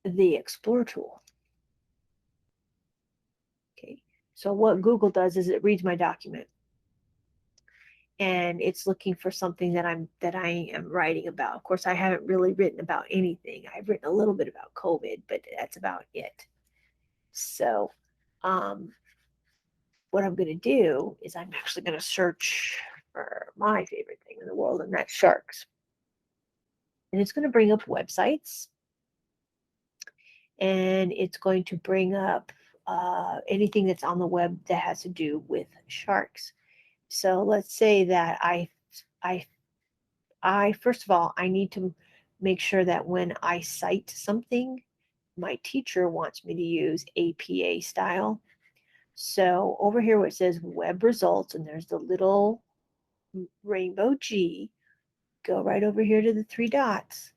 the Explore tool. Okay, so what Google does is it reads my document, and it's looking for something that I am writing about. Of course, I haven't really written about anything. I've written a little bit about COVID, but that's about it. So, what I'm going to do is I'm actually going to search for my favorite thing in the world, and that's sharks. And it's going to bring up websites, and it's going to bring up anything that's on the web that has to do with sharks. So let's say that I first of all, I need to make sure that when I cite something, my teacher wants me to use APA style. So over here where it says web results, and there's the little rainbow G, go right over here to the three dots.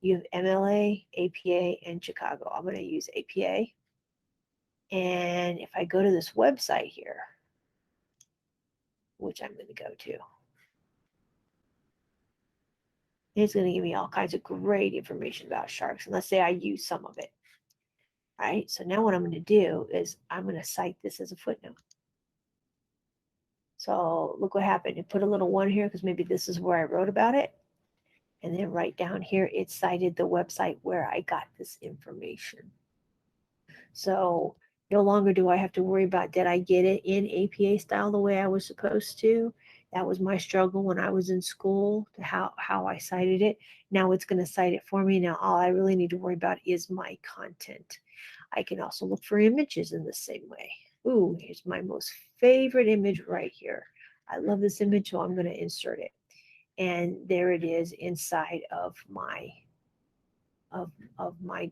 You have MLA, APA, and Chicago. I'm going to use APA. And if I go to this website here, which I'm going to go to, it's going to give me all kinds of great information about sharks. And let's say I use some of it. All right, so now what I'm going to do is I'm going to cite this as a footnote. So look what happened. It put a little one here because maybe this is where I wrote about it. And then right down here, it cited the website where I got this information. So no longer do I have to worry about, did I get it in APA style the way I was supposed to? That was my struggle when I was in school, to how I cited it. Now it's going to cite it for me. Now all I really need to worry about is my content. I can also look for images in the same way. Ooh, here's my most favorite image right here. I love this image, so I'm going to insert it. And there it is inside of my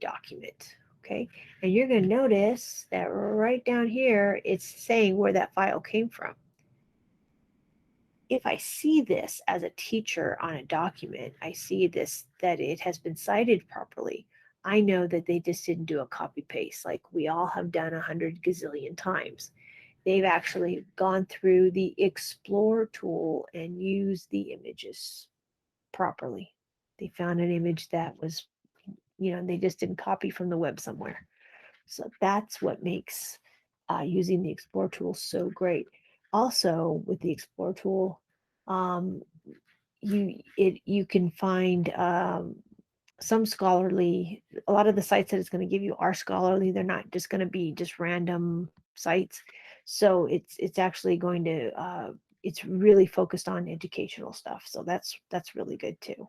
document. Okay, and you're going to notice that right down here it's saying where that file came from. If I see this as a teacher on a document, I see this, that it has been cited properly. I know that they just didn't do a copy paste like we all have done 100 gazillion times. They've actually gone through the Explore tool and used the images properly. They found an image that was, they just didn't copy from the web somewhere. So that's what makes using the Explore tool so great. Also, with the Explore tool, um, you can find some scholarly. A lot of the sites that it's going to give you are scholarly. They're not just going to be just random sites. So it's actually going to it's really focused on educational stuff. So that's really good too.